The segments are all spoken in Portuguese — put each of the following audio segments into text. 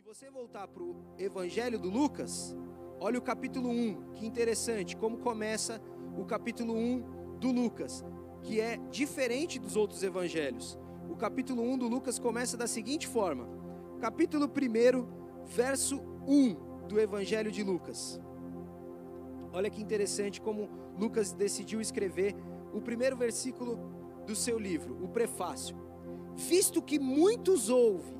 você voltar para o Evangelho do Lucas, olha o capítulo 1, que interessante, como começa o capítulo 1 do Lucas, que é diferente dos outros evangelhos. O capítulo 1 do Lucas começa da seguinte forma: capítulo 1, verso 1 do Evangelho de Lucas. Olha que interessante como Lucas decidiu escrever o primeiro versículo do seu livro, o prefácio. Visto que muitos houve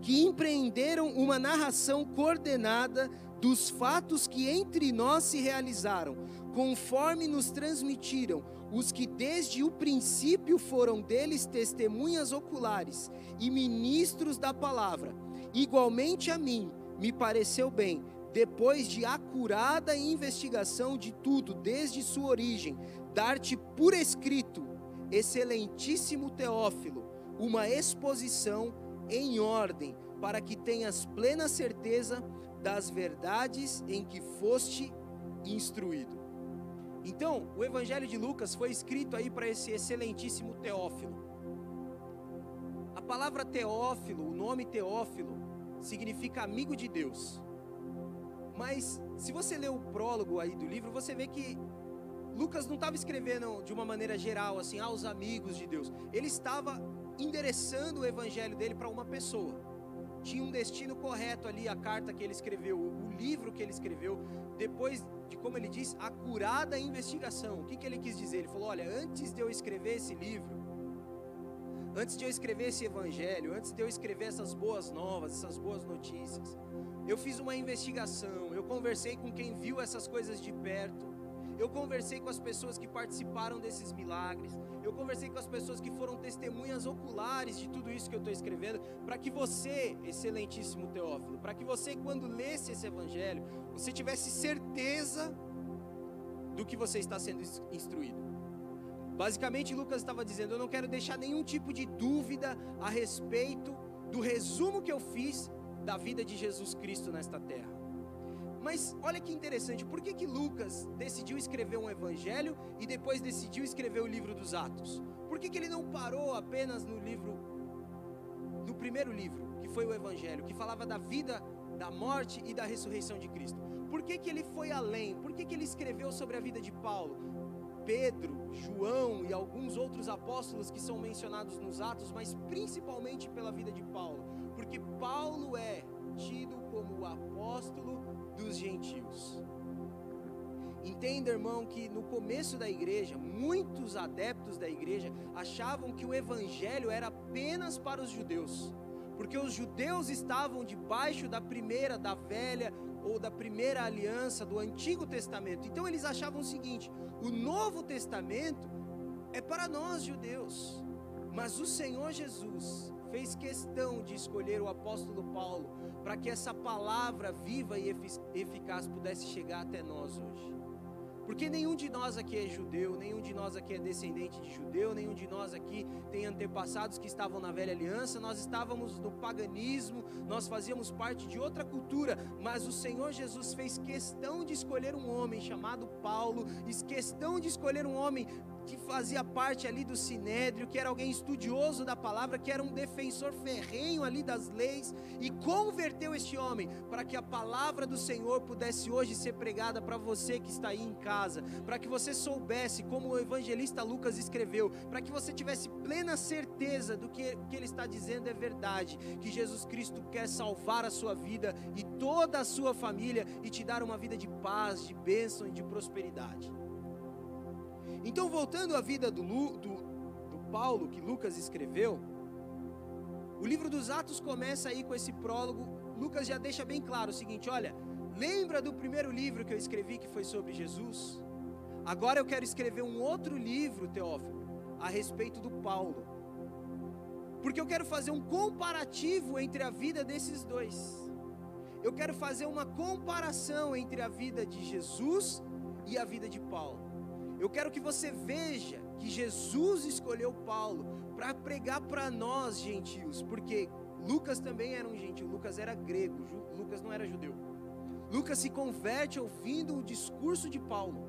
que empreenderam uma narração coordenada dos fatos que entre nós se realizaram, conforme nos transmitiram os que desde o princípio foram deles testemunhas oculares e ministros da palavra, igualmente a mim me pareceu bem, depois de acurada investigação de tudo desde sua origem, dar-te por escrito, excelentíssimo Teófilo, uma exposição em ordem, para que tenhas plena certeza das verdades em que foste instruído. Então, o Evangelho de Lucas foi escrito aí para esse excelentíssimo Teófilo. A palavra Teófilo, o nome Teófilo, significa amigo de Deus. Mas, se você ler o prólogo aí do livro, você vê que Lucas não estava escrevendo de uma maneira geral, assim, aos amigos de Deus. Ele estava endereçando o evangelho dele para uma pessoa. Tinha um destino correto ali, a carta que ele escreveu, o livro que ele escreveu, depois de, como ele diz, acurada investigação. O que ele quis dizer? Ele falou: olha, antes de eu escrever esse livro, antes de eu escrever esse evangelho, antes de eu escrever essas boas novas, essas boas notícias, eu fiz uma investigação, eu conversei com quem viu essas coisas de perto, eu conversei com as pessoas que participaram desses milagres, eu conversei com as pessoas que foram testemunhas oculares de tudo isso que eu estou escrevendo, para que você, excelentíssimo Teófilo, para que você, quando lesse esse evangelho, você tivesse certeza do que você está sendo instruído. Basicamente, Lucas estava dizendo: eu não quero deixar nenhum tipo de dúvida a respeito do resumo que eu fiz da vida de Jesus Cristo nesta terra. Mas olha que interessante, por que Lucas decidiu escrever um evangelho e depois decidiu escrever o livro dos Atos? Por que ele não parou apenas no primeiro livro, que foi o evangelho, que falava da vida, da morte e da ressurreição de Cristo? Por que ele foi além? Por que ele escreveu sobre a vida de Paulo, Pedro, João e alguns outros apóstolos que são mencionados nos Atos, mas principalmente pela vida de Paulo? Porque Paulo é tido como o apóstolo dos gentios. Entenda, irmão, que no começo da igreja, muitos adeptos da igreja achavam que o evangelho era apenas para os judeus, porque os judeus estavam debaixo da velha ou da primeira aliança do Antigo Testamento. Então eles achavam o seguinte: o Novo Testamento é para nós judeus, mas o Senhor Jesus fez questão de escolher o apóstolo Paulo para que essa palavra viva e eficaz pudesse chegar até nós hoje. Porque nenhum de nós aqui é judeu, nenhum de nós aqui é descendente de judeu, nenhum de nós aqui tem antepassados que estavam na velha aliança, nós estávamos no paganismo, nós fazíamos parte de outra cultura, mas o Senhor Jesus fez questão de escolher um homem chamado Paulo, fez questão de escolher um homem que fazia parte ali do Sinédrio, que era alguém estudioso da palavra, que era um defensor ferrenho ali das leis, e converteu este homem para que a palavra do Senhor pudesse hoje ser pregada para você que está aí em casa, para que você soubesse, como o evangelista Lucas escreveu, para que você tivesse plena certeza do que o que ele está dizendo é verdade, que Jesus Cristo quer salvar a sua vida e toda a sua família e te dar uma vida de paz, de bênção e de prosperidade. Então, voltando à vida do Paulo, que Lucas escreveu, o livro dos Atos começa aí com esse prólogo. Lucas já deixa bem claro o seguinte: olha, lembra do primeiro livro que eu escrevi que foi sobre Jesus? Agora eu quero escrever um outro livro, Teófilo, a respeito do Paulo, porque eu quero fazer um comparativo entre a vida desses dois. Eu quero fazer uma comparação entre a vida de Jesus e a vida de Paulo. Eu quero que você veja que Jesus escolheu Paulo para pregar para nós gentios, porque Lucas também era um gentio, Lucas era grego, Lucas não era judeu. Lucas se converte ouvindo o discurso de Paulo,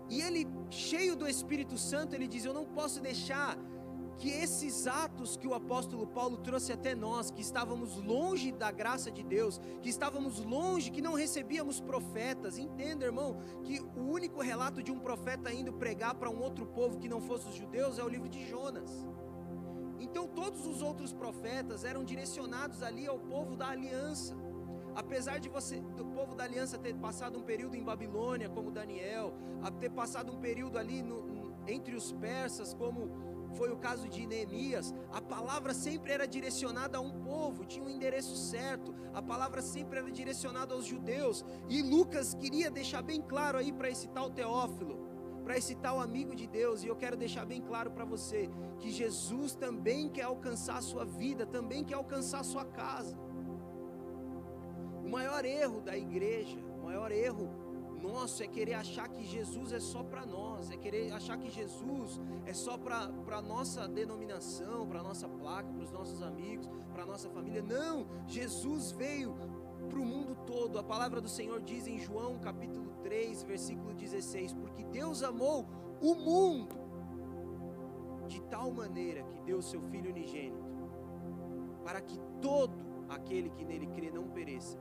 e ele, cheio do Espírito Santo, ele diz: eu não posso deixar que esses atos que o apóstolo Paulo trouxe até nós, que estávamos longe da graça de Deus, que estávamos longe, que não recebíamos profetas. Entenda, irmão, que o único relato de um profeta indo pregar para um outro povo que não fosse os judeus é o livro de Jonas. Então todos os outros profetas eram direcionados ali ao povo da aliança. Apesar de do povo da aliança ter passado um período em Babilônia, como Daniel, a ter passado um período ali entre os persas, como foi o caso de Neemias, a palavra sempre era direcionada a um povo, tinha um endereço certo, a palavra sempre era direcionada aos judeus. E Lucas queria deixar bem claro aí para esse tal Teófilo, para esse tal amigo de Deus, e eu quero deixar bem claro para você, que Jesus também quer alcançar a sua vida, também quer alcançar a sua casa. O maior erro da igreja, o maior erro nosso é querer achar que Jesus é só para nós, é querer achar que Jesus é só para a nossa denominação, para a nossa placa, para os nossos amigos, para a nossa família. Não, Jesus veio para o mundo todo. A palavra do Senhor diz em João capítulo 3, versículo 16, porque Deus amou o mundo de tal maneira que deu o seu Filho unigênito, para que todo aquele que nele crê não pereça,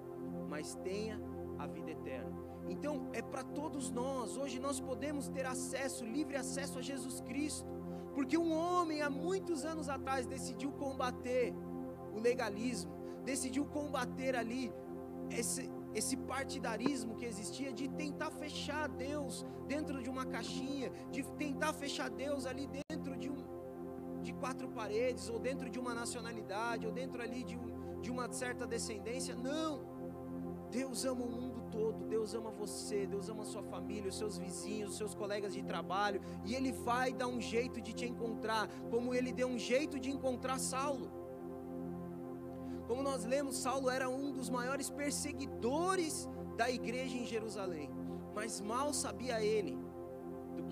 mas tenha a vida eterna. Então é para todos nós. Hoje nós podemos ter acesso, livre acesso a Jesus Cristo, porque um homem há muitos anos atrás decidiu combater o legalismo, decidiu combater ali esse partidarismo que existia, de tentar fechar Deus dentro de uma caixinha, de tentar fechar Deus ali dentro de quatro paredes, ou dentro de uma nacionalidade, ou dentro ali de uma certa descendência. Não, Deus ama o mundo todo, Deus ama você, Deus ama a sua família, os seus vizinhos, os seus colegas de trabalho, e Ele vai dar um jeito de te encontrar, como Ele deu um jeito de encontrar Saulo. Como nós lemos, Saulo era um dos maiores perseguidores da igreja em Jerusalém, mas mal sabia ele do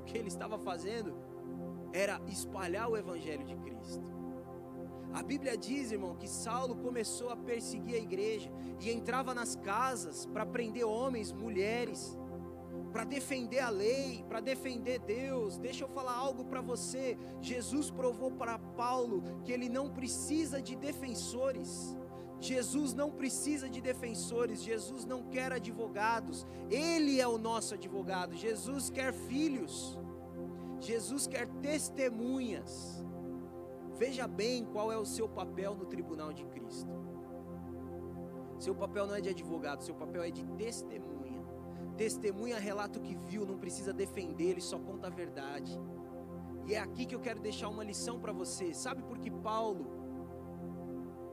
que ele estava fazendo era espalhar o evangelho de Cristo. A Bíblia diz, irmão, que Saulo começou a perseguir a igreja e entrava nas casas para prender homens, mulheres, para defender a lei, para defender Deus. Deixa eu falar algo para você. Jesus provou para Paulo que ele não precisa de defensores. Jesus não precisa de defensores. Jesus não quer advogados. Ele é o nosso advogado. Jesus quer filhos. Jesus quer testemunhas. Veja bem qual é o seu papel no tribunal de Cristo. Seu papel não é de advogado, seu papel é de testemunha. Testemunha relata o que viu, não precisa defender, ele só conta a verdade. E é aqui que eu quero deixar uma lição para você. Sabe por que Paulo,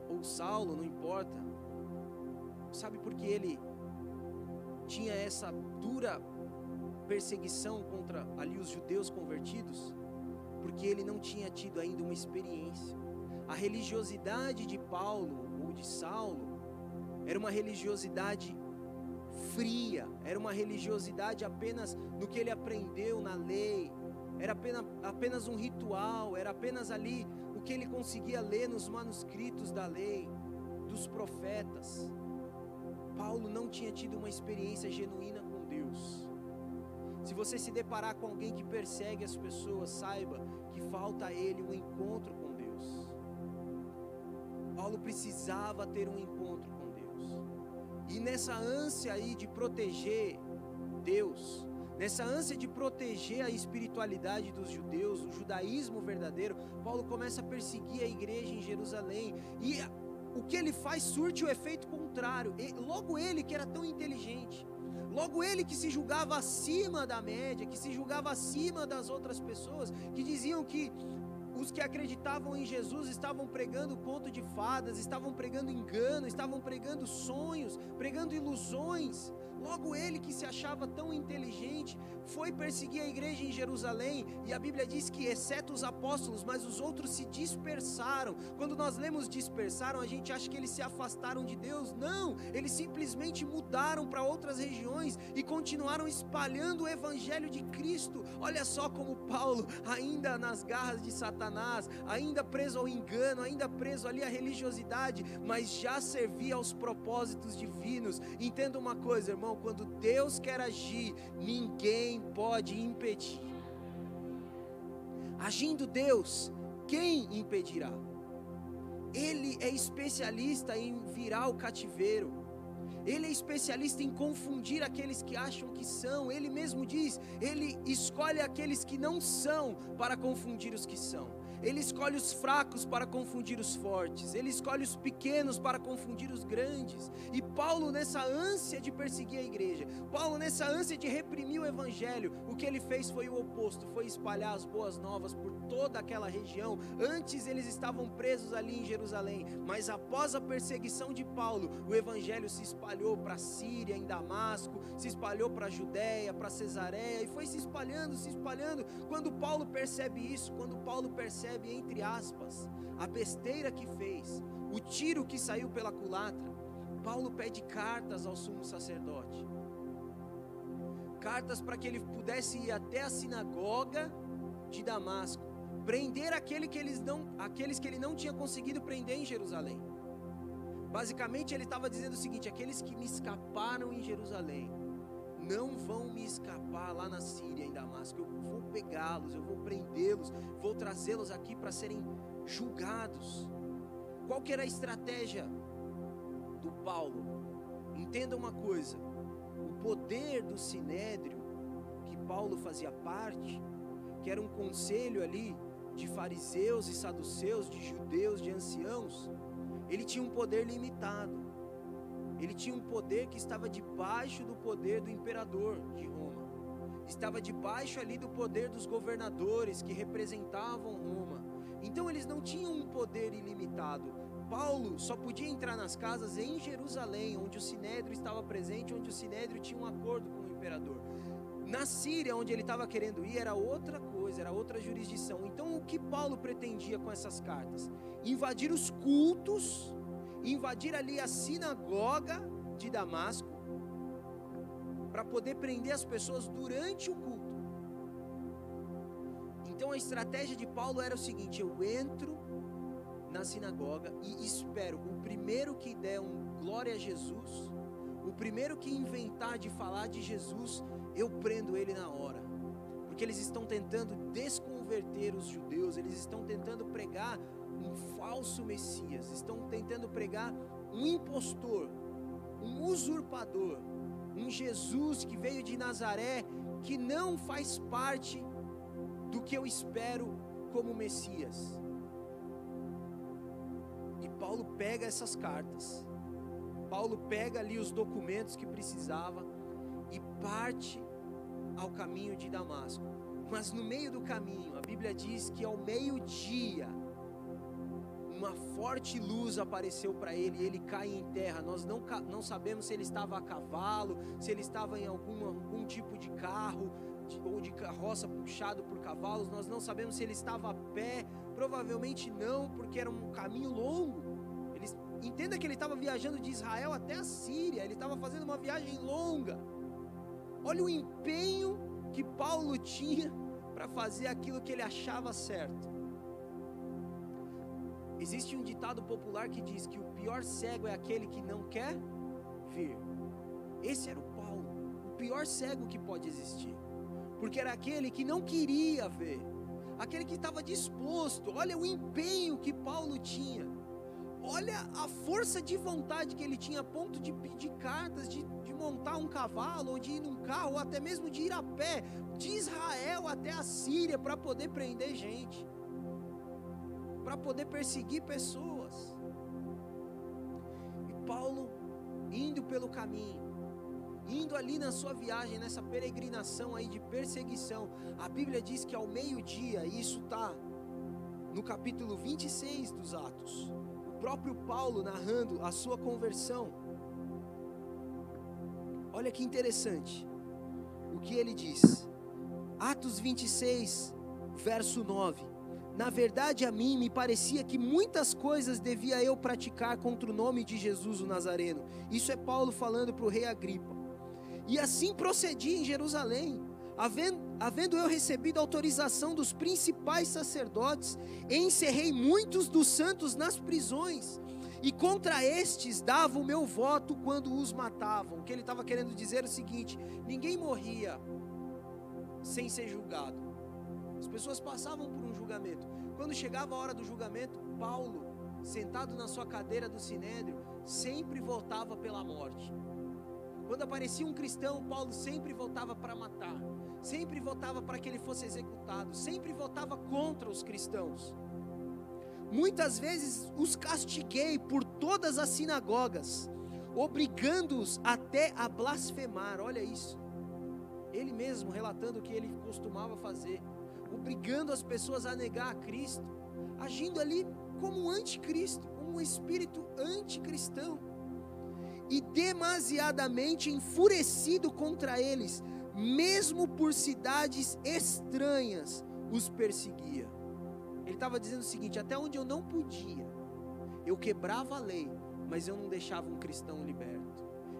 ou Saulo, não importa, sabe por que ele tinha essa dura perseguição contra ali os judeus convertidos? Porque ele não tinha tido ainda uma experiência. A religiosidade de Paulo ou de Saulo era uma religiosidade fria, era uma religiosidade apenas no que ele aprendeu na lei, era apenas um ritual, era apenas ali o que ele conseguia ler nos manuscritos da lei, dos profetas. Paulo não tinha tido uma experiência genuína com Deus. Se você se deparar com alguém que persegue as pessoas, saiba que falta a ele um encontro com Deus. Paulo precisava ter um encontro com Deus. E nessa ânsia aí de proteger Deus, nessa ânsia de proteger a espiritualidade dos judeus, o judaísmo verdadeiro, Paulo começa a perseguir a igreja em Jerusalém. E o que ele faz surte o efeito contrário. Logo ele, que era tão inteligente, logo ele que se julgava acima da média, que se julgava acima das outras pessoas, que diziam que os que acreditavam em Jesus estavam pregando conto de fadas, estavam pregando engano, estavam pregando sonhos, pregando ilusões. Logo ele que se achava tão inteligente, foi perseguir a igreja em Jerusalém, e a Bíblia diz que exceto os apóstolos, mas os outros se dispersaram. Quando nós lemos dispersaram, a gente acha que eles se afastaram de Deus. Não, eles simplesmente mudaram para outras regiões e continuaram espalhando o evangelho de Cristo. Olha só como Paulo, ainda nas garras de Satanás, ainda preso ao engano, ainda preso ali à religiosidade, mas já servia aos propósitos divinos. Entenda uma coisa, irmão, quando Deus quer agir, ninguém pode impedir. Agindo Deus, quem impedirá? Ele é especialista em virar o cativeiro. Ele é especialista em confundir aqueles que acham que são. Ele mesmo diz, ele escolhe aqueles que não são para confundir os que são. Ele escolhe os fracos para confundir os fortes. Ele escolhe os pequenos para confundir os grandes. E Paulo, nessa ânsia de perseguir a igreja, Paulo, nessa ânsia de reprimir o evangelho, o que ele fez foi o oposto, foi espalhar as boas novas por toda aquela região. Antes eles estavam presos ali em Jerusalém, mas após a perseguição de Paulo, o evangelho se espalhou para a Síria, em Damasco, se espalhou para a Judéia, para Cesareia, e foi se espalhando. Quando Paulo percebe isso, quando Paulo percebe, entre aspas, a besteira que fez, o tiro que saiu pela culatra, Paulo pede cartas ao sumo sacerdote, cartas para que ele pudesse ir até a sinagoga de Damasco, prender aqueles que ele não tinha conseguido prender em Jerusalém. Basicamente ele estava dizendo o seguinte: aqueles que me escaparam em Jerusalém não vão me escapar lá na Síria, em Damasco. Eu vou pegá-los, eu vou prendê-los, vou trazê-los aqui para serem julgados. Qual que era a estratégia do Paulo? Entenda uma coisa: o poder do Sinédrio, que Paulo fazia parte, que era um conselho ali de fariseus e saduceus, de judeus, de anciãos, ele tinha um poder limitado. Ele tinha um poder que estava debaixo do poder do imperador de Roma. Estava debaixo ali do poder dos governadores que representavam Roma. Então eles não tinham um poder ilimitado. Paulo só podia entrar nas casas em Jerusalém, onde o Sinédrio estava presente, onde o Sinédrio tinha um acordo com o imperador. Na Síria, onde ele estava querendo ir, era outra coisa, era outra jurisdição. Então o que Paulo pretendia com essas cartas? Invadir os cultos, invadir ali a sinagoga de Damasco, para poder prender as pessoas durante o culto. Então a estratégia de Paulo era o seguinte: eu entro na sinagoga e espero o primeiro que der um glória a Jesus, o primeiro que inventar de falar de Jesus, eu prendo ele na hora. Porque eles estão tentando desconverter os judeus, eles estão tentando pregar um falso Messias, estão tentando pregar um impostor, um usurpador, um Jesus que veio de Nazaré, que não faz parte do que eu espero como Messias. E Paulo pega essas cartas, Paulo pega ali os documentos que precisava e parte ao caminho de Damasco. Mas no meio do caminho, a Bíblia diz que ao meio-dia, uma forte luz apareceu para ele e ele cai em terra. Nós não sabemos se ele estava a cavalo, se ele estava em algum tipo de carro ou de carroça puxado por cavalos. Nós não sabemos se ele estava a pé, provavelmente não, porque era um caminho longo. Entenda que ele estava viajando de Israel até a Síria, ele estava fazendo uma viagem longa. Olha o empenho que Paulo tinha para fazer aquilo que ele achava certo. Existe um ditado popular que diz que o pior cego é aquele que não quer ver. Esse era o Paulo, o pior cego que pode existir, porque era aquele que não queria ver, aquele que estava disposto. Olha o empenho que Paulo tinha, olha a força de vontade que ele tinha, a ponto de pedir cartas, de montar um cavalo, ou de ir num carro, ou até mesmo de ir a pé, de Israel até a Síria, para poder prender gente, para poder perseguir pessoas. E Paulo, indo pelo caminho, indo ali na sua viagem, nessa peregrinação aí de perseguição, a Bíblia diz que ao meio-dia, e isso está no capítulo 26 dos Atos, o próprio Paulo narrando a sua conversão. Olha que interessante o que ele diz, Atos 26, verso 9: na verdade a mim me parecia que muitas coisas devia eu praticar contra o nome de Jesus o Nazareno. Isso é Paulo falando para o rei Agripa. E assim procedi em Jerusalém, havendo eu recebido autorização dos principais sacerdotes, encerrei muitos dos santos nas prisões, e contra estes dava o meu voto quando os matavam. O que ele estava querendo dizer é o seguinte: ninguém morria sem ser julgado. As pessoas passavam por um julgamento. Quando chegava a hora do julgamento, Paulo, sentado na sua cadeira do sinédrio, sempre votava pela morte. Quando aparecia um cristão, Paulo sempre votava para matar, sempre votava para que ele fosse executado, sempre votava contra os cristãos. Muitas vezes os castiguei por todas as sinagogas, obrigando-os até a blasfemar. Olha isso, ele mesmo relatando o que ele costumava fazer, obrigando as pessoas a negar a Cristo, agindo ali como um anticristo, como um espírito anticristão, e demasiadamente enfurecido contra eles, mesmo por cidades estranhas, os perseguia. Ele estava dizendo o seguinte: até onde eu não podia, eu quebrava a lei, mas eu não deixava um cristão liberto.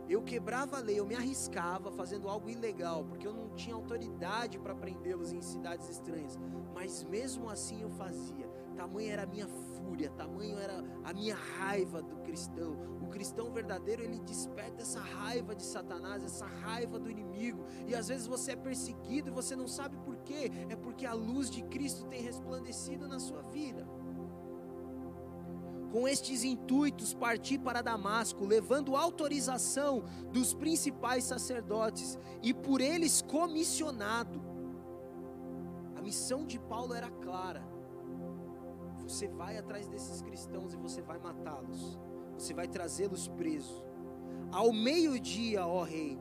Eu quebrava a lei, eu me arriscava fazendo algo ilegal, porque eu não tinha autoridade para prendê-los em cidades estranhas, mas mesmo assim eu fazia. Tamanha era a minha fúria, tamanho era a minha raiva do cristão. O cristão verdadeiro, ele desperta essa raiva de Satanás, essa raiva do inimigo, e às vezes você é perseguido e você não sabe por quê. É porque a luz de Cristo tem resplandecido na sua vida. Com estes intuitos parti para Damasco, levando autorização dos principais sacerdotes e por eles comissionado. A missão de Paulo era clara: você vai atrás desses cristãos e você vai matá-los, você vai trazê-los presos. Ao meio-dia, ó rei,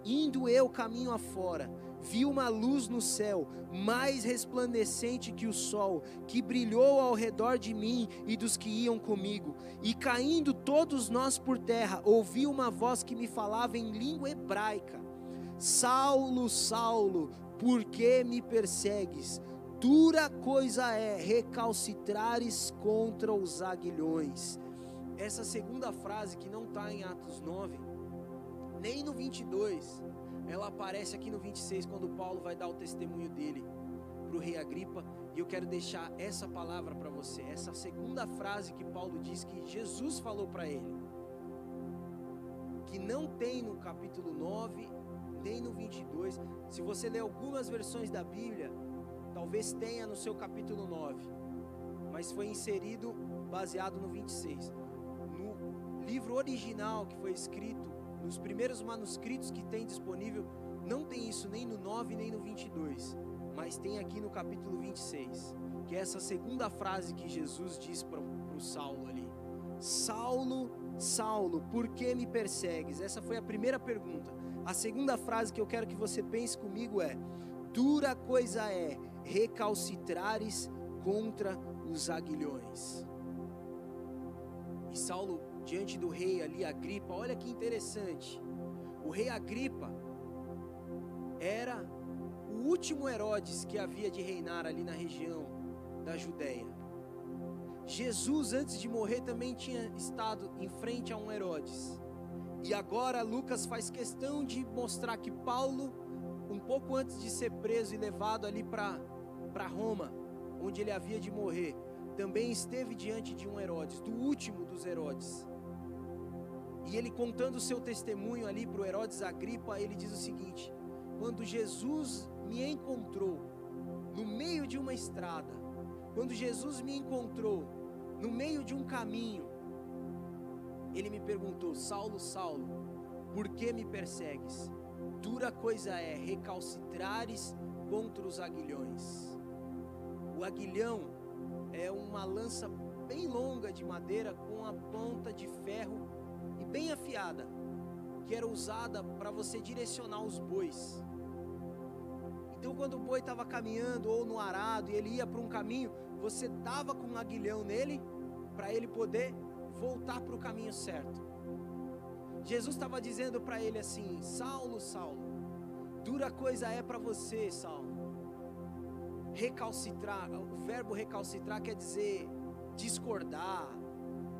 indo eu caminho afora, vi uma luz no céu, mais resplandecente que o sol, que brilhou ao redor de mim e dos que iam comigo. E caindo todos nós por terra, ouvi uma voz que me falava em língua hebraica: Saulo, Saulo, por que me persegues? Dura coisa é recalcitrares contra os aguilhões. Essa segunda frase, que não está em Atos 9, nem no 22, ela aparece aqui no 26, quando Paulo vai dar o testemunho dele para o rei Agripa. E eu quero deixar essa palavra para você, essa segunda frase que Paulo diz que Jesus falou para ele, que não tem no capítulo 9, nem no 22. Se você ler algumas versões da Bíblia, talvez tenha no seu capítulo 9, mas foi inserido baseado no 26. No livro original que foi escrito, nos primeiros manuscritos que tem disponível, não tem isso nem no 9 nem no 22, mas tem aqui no capítulo 26, que é essa segunda frase que Jesus diz para o Saulo ali: Saulo, Saulo, por que me persegues? Essa foi a primeira pergunta. A segunda frase que eu quero que você pense comigo é: dura coisa é recalcitrares contra os aguilhões. E Saulo, diante do rei ali, Agripa, olha que interessante, o rei Agripa era o último Herodes que havia de reinar ali na região da Judéia. Jesus, antes de morrer, também tinha estado em frente a um Herodes. E agora Lucas faz questão de mostrar que Paulo, um pouco antes de ser preso e levado ali para Roma, onde ele havia de morrer, também esteve diante de um Herodes, do último dos Herodes. E ele, contando o seu testemunho ali para o Herodes Agripa, ele diz o seguinte: quando Jesus me encontrou no meio de uma estrada, quando Jesus me encontrou no meio de um caminho, ele me perguntou: Saulo, Saulo, por que me persegues? Dura coisa é recalcitrares contra os aguilhões. O aguilhão é uma lança bem longa de madeira com a ponta de ferro e bem afiada, que era usada para você direcionar os bois. Então, quando o boi estava caminhando ou no arado e ele ia para um caminho, você dava com um aguilhão nele para ele poder voltar para o caminho certo. Jesus estava dizendo para ele assim: Saulo, Saulo, dura coisa é para você, Saulo, recalcitrar. O verbo recalcitrar quer dizer discordar,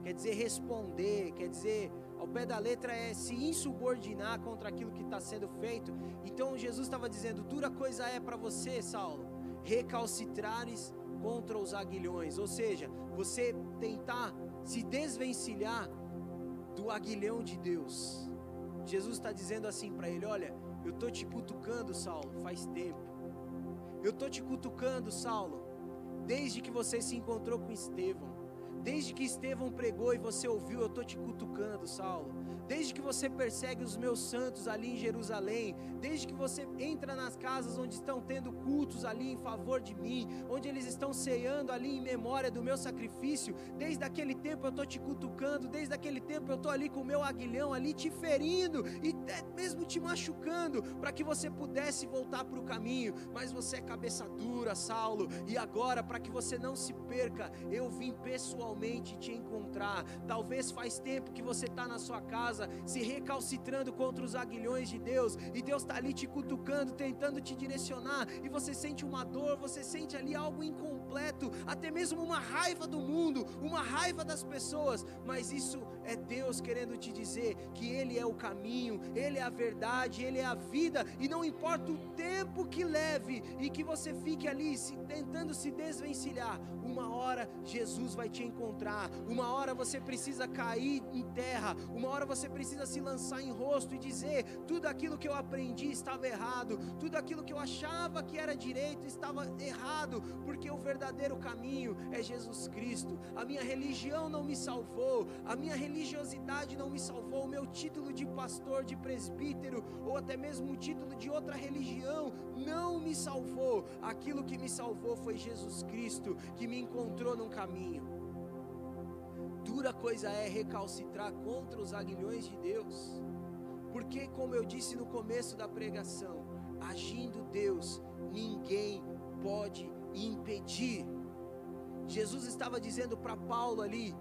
quer dizer responder, quer dizer, ao pé da letra, é se insubordinar contra aquilo que está sendo feito. Então Jesus estava dizendo: dura coisa é para você, Saulo, recalcitrares contra os aguilhões. Ou seja, você tentar se desvencilhar do aguilhão de Deus. Jesus está dizendo assim para ele: olha, eu estou te cutucando, Saulo, faz tempo. Eu estou te cutucando, Saulo, desde que você se encontrou com Estevão. Desde que Estevão pregou e você ouviu, eu estou te cutucando, Saulo. Desde que você persegue os meus santos ali em Jerusalém, desde que você entra nas casas onde estão tendo cultos ali em favor de mim, onde eles estão ceando ali em memória do meu sacrifício, desde aquele tempo eu estou te cutucando, desde aquele tempo eu estou ali com o meu aguilhão ali te ferindo e até mesmo te machucando, para que você pudesse voltar para o caminho, mas você é cabeça dura, Saulo, e agora para que você não se perca, eu vim pessoalmente te encontrar. Talvez faz tempo que você está na sua casa, se recalcitrando contra os aguilhões de Deus, e Deus está ali te cutucando, tentando te direcionar, e você sente uma dor, você sente ali algo incompleto, até mesmo uma raiva do mundo, uma raiva das pessoas, mas isso é Deus querendo te dizer que Ele é o caminho, Ele é a verdade, Ele é a vida, e não importa o tempo que leve, e que você fique ali tentando se desvencilhar, uma hora Jesus vai te encontrar, uma hora você precisa cair em terra, uma hora você precisa se lançar em rosto e dizer: tudo aquilo que eu aprendi estava errado, tudo aquilo que eu achava que era direito estava errado, porque o verdadeiro caminho é Jesus Cristo. A minha religião não me salvou, a minha religiosidade não me salvou, o meu título de pastor, de presbítero, ou até mesmo o título de outra religião não me salvou. Aquilo que me salvou foi Jesus Cristo, que me encontrou num caminho. Dura coisa é recalcitrar contra os aguilhões de Deus, porque, como eu disse no começo da pregação, agindo Deus, ninguém pode impedir. Jesus estava dizendo para Paulo ali: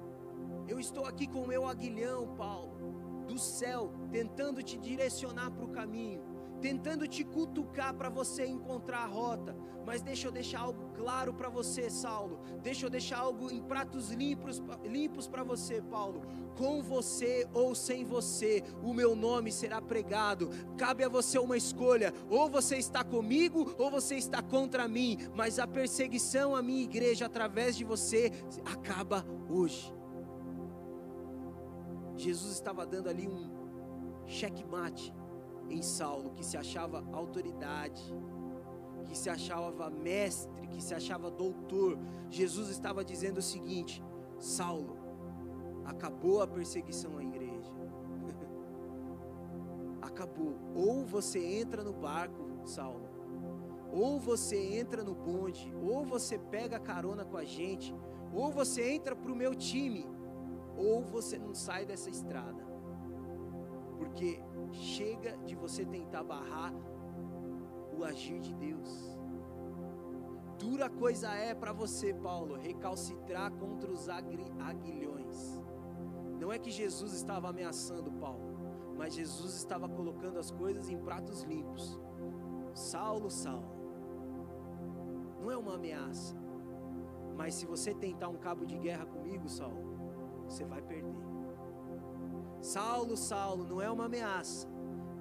eu estou aqui com o meu aguilhão, Paulo, do céu, tentando te direcionar para o caminho, tentando te cutucar para você encontrar a rota. Mas deixa eu deixar algo claro para você, Saulo, deixa eu deixar algo em pratos limpos para você, Paulo. Com você ou sem você, o meu nome será pregado. Cabe a você uma escolha: ou você está comigo ou você está contra mim. Mas a perseguição à minha igreja através de você acaba hoje. Jesus estava dando ali um checkmate em Saulo, que se achava autoridade, que se achava mestre, que se achava doutor. Jesus estava dizendo o seguinte: Saulo, acabou a perseguição à igreja. Acabou. Ou você entra no barco, Saulo, ou você entra no bonde, ou você pega carona com a gente, ou você entra para o meu time, ou você não sai dessa estrada. Porque chega de você tentar barrar o agir de Deus. Dura coisa é para você, Paulo, recalcitrar contra os aguilhões. Não é que Jesus estava ameaçando Paulo, mas Jesus estava colocando as coisas em pratos limpos. Saulo, Saulo, não é uma ameaça, mas se você tentar um cabo de guerra comigo, Saulo, você vai perder. Saulo, Saulo, não é uma ameaça,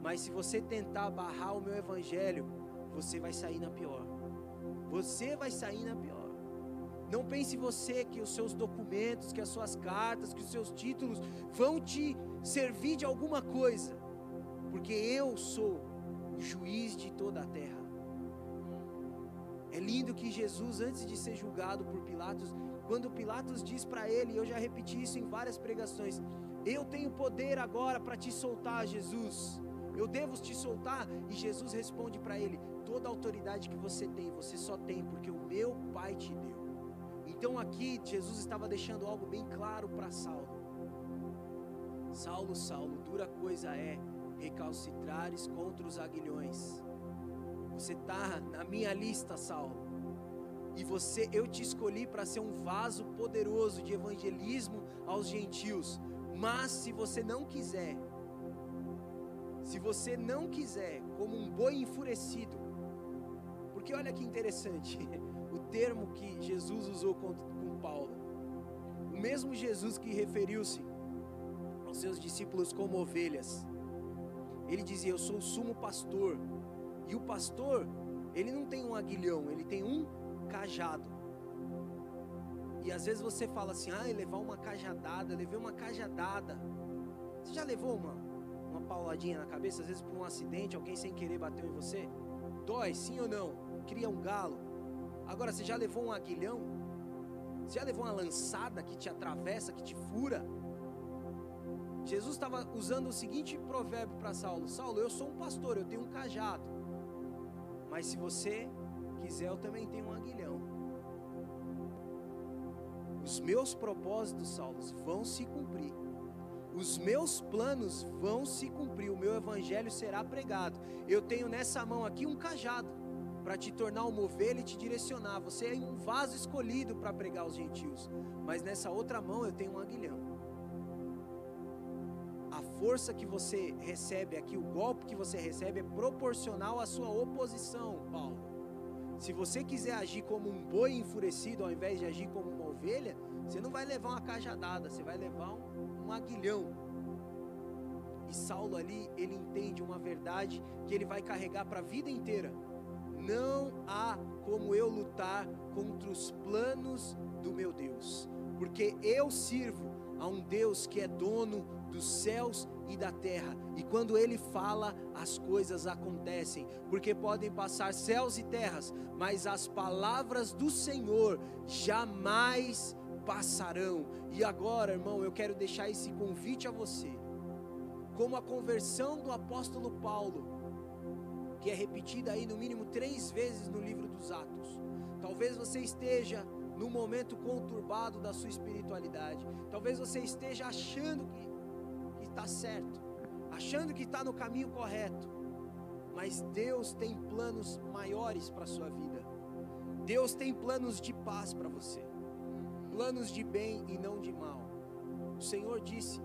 mas se você tentar barrar o meu evangelho, você vai sair na pior. Você vai sair na pior. Não pense você que os seus documentos, que as suas cartas, que os seus títulos vão te servir de alguma coisa, porque eu sou o juiz de toda a terra. É lindo que Jesus, antes de ser julgado por Pilatos, quando Pilatos diz para ele, eu já repeti isso em várias pregações: eu tenho poder agora para te soltar, Jesus, eu devo te soltar? E Jesus responde para ele: toda a autoridade que você tem, você só tem porque o meu Pai te deu. Então aqui Jesus estava deixando algo bem claro para Saulo: Saulo, Saulo, dura coisa é recalcitrares contra os aguilhões. Você está na minha lista, Saulo, e eu te escolhi para ser um vaso poderoso de evangelismo aos gentios. Mas se você não quiser, como um boi enfurecido, porque olha que interessante, o termo que Jesus usou com Paulo, o mesmo Jesus que referiu-se aos seus discípulos como ovelhas, ele dizia: eu sou o sumo pastor, e o pastor, ele não tem um aguilhão, ele tem um cajado. E às vezes você fala assim: levar uma cajadada, levei uma cajadada. Você já levou uma pauladinha na cabeça, às vezes por um acidente, alguém sem querer bateu em você? Dói, sim ou não? cria um galo. Agora, você já levou um aguilhão? Você já levou uma lançada que te atravessa, que te fura? Jesus estava usando o seguinte provérbio para Saulo: Saulo, eu sou um pastor, eu tenho um cajado, mas se você quiser, eu também tenho um aguilhão. Os meus propósitos, Saulo, vão se cumprir. Os meus planos vão se cumprir. O meu evangelho será pregado. Eu tenho nessa mão aqui um cajado para te tornar uma ovelha e te direcionar. Você é um vaso escolhido para pregar aos gentios. Mas nessa outra mão eu tenho um aguilhão. A força que você recebe aqui, o golpe que você recebe é proporcional à sua oposição, Paulo. Se você quiser agir como um boi enfurecido ao invés de agir como uma ovelha, você não vai levar uma cajadada, você vai levar um aguilhão. E Saulo ali, ele entende uma verdade que ele vai carregar para a vida inteira. Não há como eu lutar contra os planos do meu Deus, porque eu sirvo a um Deus que é dono dos céus e da terra, e quando Ele fala, as coisas acontecem, porque podem passar céus e terras, mas as palavras do Senhor jamais passarão. E agora, irmão, eu quero deixar esse convite a você, como a conversão do apóstolo Paulo, que é repetida aí no mínimo 3 vezes no livro dos Atos. Talvez você esteja num momento conturbado da sua espiritualidade, talvez você esteja achando que está certo, achando que está no caminho correto, mas Deus tem planos maiores para a sua vida. Deus tem planos de paz para você, planos de bem e não de mal. O Senhor disse: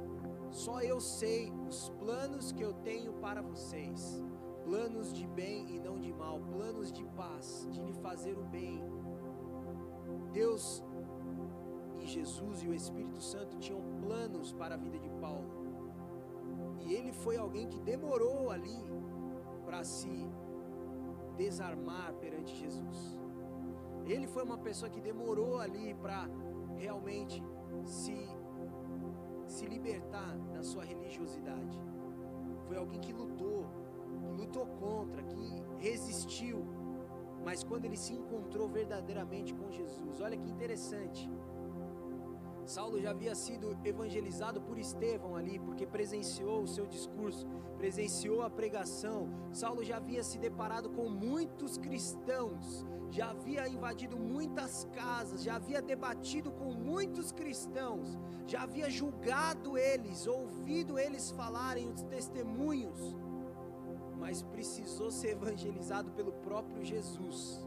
só eu sei os planos que eu tenho para vocês, planos de bem e não de mal, planos de paz, de lhe fazer o bem. Deus e Jesus e o Espírito Santo tinham planos para a vida de Paulo, e ele foi alguém que demorou ali para se desarmar perante Jesus. Ele foi uma pessoa que demorou ali para realmente se libertar da sua religiosidade. Foi alguém que lutou contra, que resistiu, mas quando ele se encontrou verdadeiramente com Jesus, olha que interessante, Saulo já havia sido evangelizado por Estevão ali, porque presenciou o seu discurso, presenciou a pregação. Saulo já havia se deparado com muitos cristãos, já havia invadido muitas casas, já havia debatido com muitos cristãos, já havia julgado eles, ouvido eles falarem os testemunhos, mas precisou ser evangelizado pelo próprio Jesus.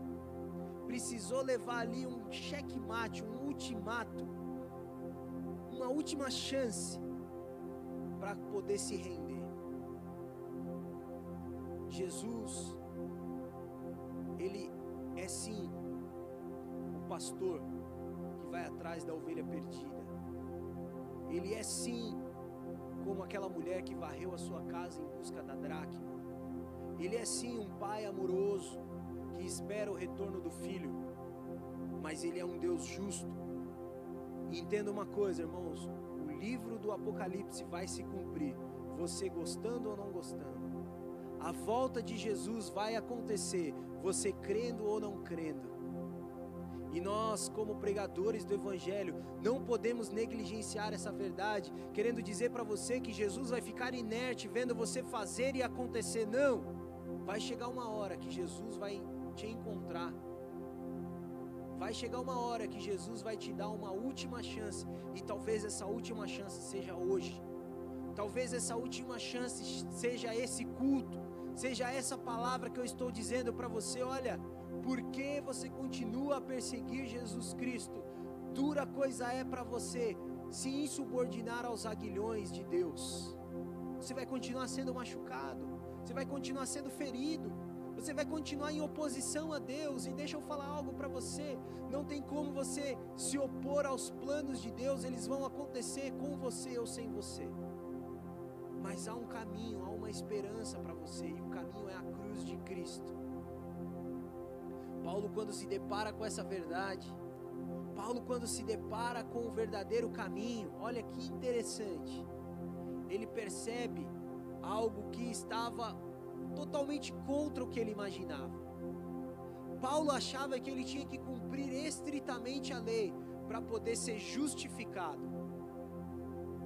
Precisou levar ali um checkmate, um ultimato, uma última chance para poder se render. Jesus, Ele é sim o pastor que vai atrás da ovelha perdida. Ele é sim como aquela mulher que varreu a sua casa em busca da dracma. Ele é sim um pai amoroso que espera o retorno do filho, mas Ele é um Deus justo. E entenda uma coisa, irmãos, o livro do Apocalipse vai se cumprir, você gostando ou não gostando. A volta de Jesus vai acontecer, você crendo ou não crendo. E nós, como pregadores do Evangelho, não podemos negligenciar essa verdade, querendo dizer para você que Jesus vai ficar inerte vendo você fazer e acontecer. Não, vai chegar uma hora que Jesus vai te encontrar. Vai chegar uma hora que Jesus vai te dar uma última chance, e talvez essa última chance seja hoje. Talvez essa última chance seja esse culto, seja essa palavra que eu estou dizendo para você. Olha, por que você continua a perseguir Jesus Cristo? Dura coisa é para você se insubordinar aos aguilhões de Deus. Você vai continuar sendo machucado, você vai continuar sendo ferido, você vai continuar em oposição a Deus. E deixa eu falar algo para você: não tem como você se opor aos planos de Deus, eles vão acontecer com você ou sem você. Mas há um caminho, há uma esperança para você, e o caminho é a cruz de Cristo. Paulo, quando se depara com essa verdade, Paulo, quando se depara com o verdadeiro caminho, olha que interessante, ele percebe algo que estava totalmente contra o que ele imaginava. Paulo achava que ele tinha que cumprir estritamente a lei para poder ser justificado.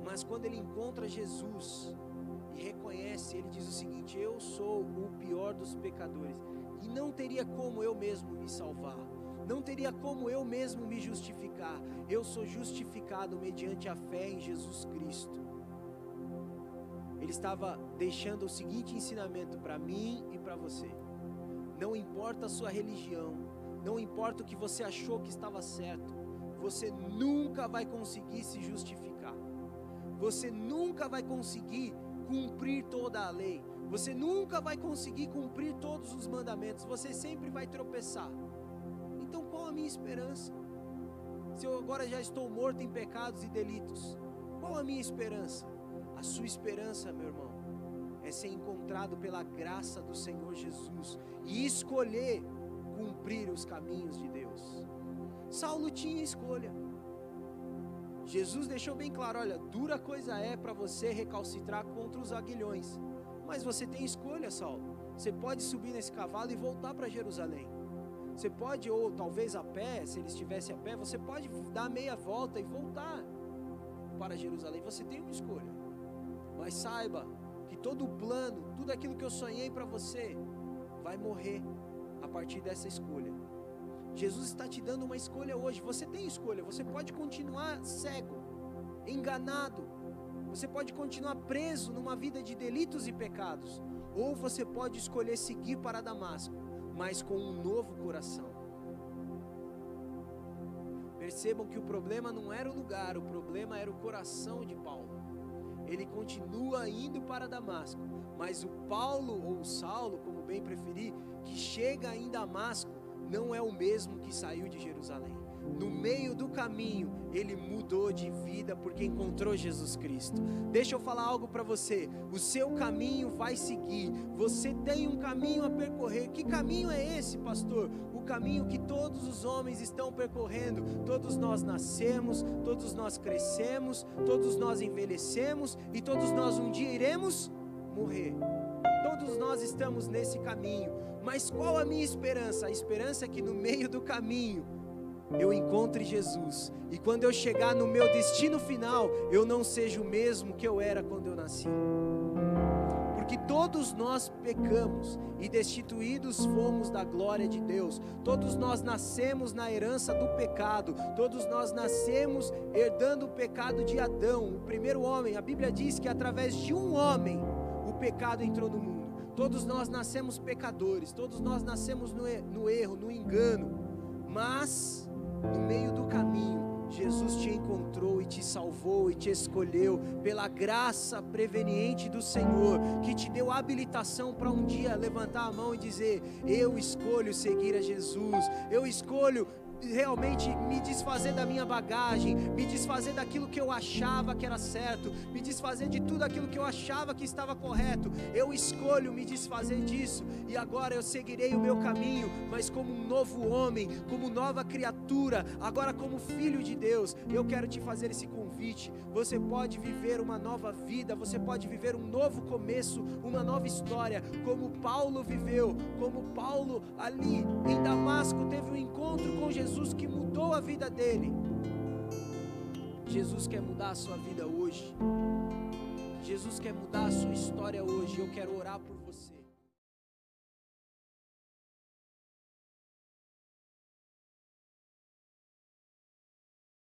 Mas quando ele encontra Jesus e reconhece, ele diz o seguinte: eu sou o pior dos pecadores e não teria como eu mesmo me salvar, não teria como eu mesmo me justificar. Eu sou justificado mediante a fé em Jesus Cristo. Ele estava deixando o seguinte ensinamento para mim e para você: não importa a sua religião, não importa o que você achou que estava certo, você nunca vai conseguir se justificar. Você nunca vai conseguir cumprir toda a lei. Você nunca vai conseguir cumprir todos os mandamentos. Você sempre vai tropeçar. Então qual a minha esperança? Se eu agora já estou morto em pecados e delitos, qual a minha esperança? A sua esperança, meu irmão, é ser encontrado pela graça do Senhor Jesus e escolher cumprir os caminhos de Deus. Saulo tinha escolha. Jesus deixou bem claro: olha, dura coisa é para você recalcitrar contra os aguilhões, mas você tem escolha, Saulo. Você pode subir nesse cavalo e voltar para Jerusalém. Você pode, ou talvez a pé, se ele estivesse a pé, você pode dar meia volta e voltar para Jerusalém. Você tem uma escolha. Mas saiba que todo o plano, tudo aquilo que eu sonhei para você, vai morrer a partir dessa escolha. Jesus está te dando uma escolha hoje. Você tem escolha. Você pode continuar cego, enganado. Você pode continuar preso numa vida de delitos e pecados. Ou você pode escolher seguir para Damasco, mas com um novo coração. Percebam que o problema não era o lugar, o problema era o coração de Paulo. Ele continua indo para Damasco, mas o Paulo, ou Saulo, como bem preferir, que chega em Damasco, não é o mesmo que saiu de Jerusalém. No meio do caminho, ele mudou de vida porque encontrou Jesus Cristo. Deixa eu falar algo para você: o seu caminho vai seguir. Você tem um caminho a percorrer. Que caminho é esse, pastor? O caminho que todos os homens estão percorrendo. Todos nós nascemos, todos nós crescemos, todos nós envelhecemos e todos nós um dia iremos morrer. Todos nós estamos nesse caminho. Mas qual a minha esperança? A esperança é que no meio do caminho eu encontre Jesus, e quando eu chegar no meu destino final, eu não seja o mesmo que eu era quando eu nasci. Porque todos nós pecamos e destituídos fomos da glória de Deus. Todos nós nascemos na herança do pecado. Todos nós nascemos herdando o pecado de Adão, o primeiro homem. A Bíblia diz que através de um homem o pecado entrou no mundo. Todos nós nascemos pecadores, todos nós nascemos no erro, no engano. Mas no meio do caminho, Jesus te encontrou e te salvou e te escolheu pela graça preveniente do Senhor, que te deu habilitação para um dia levantar a mão e dizer: eu escolho seguir a Jesus, eu escolho realmente me desfazer da minha bagagem, me desfazer daquilo que eu achava que era certo, me desfazer de tudo aquilo que eu achava que estava correto. Eu escolho me desfazer disso, e agora eu seguirei o meu caminho, mas como um novo homem, como nova criatura, agora como filho de Deus. Eu quero te fazer esse convite. Você pode viver uma nova vida, você pode viver um novo começo, uma nova história, como Paulo viveu, como Paulo ali em Damasco teve um encontro com Jesus que mudou a vida dele. Jesus quer mudar a sua vida hoje. Jesus quer mudar a sua história hoje. Eu quero orar por você.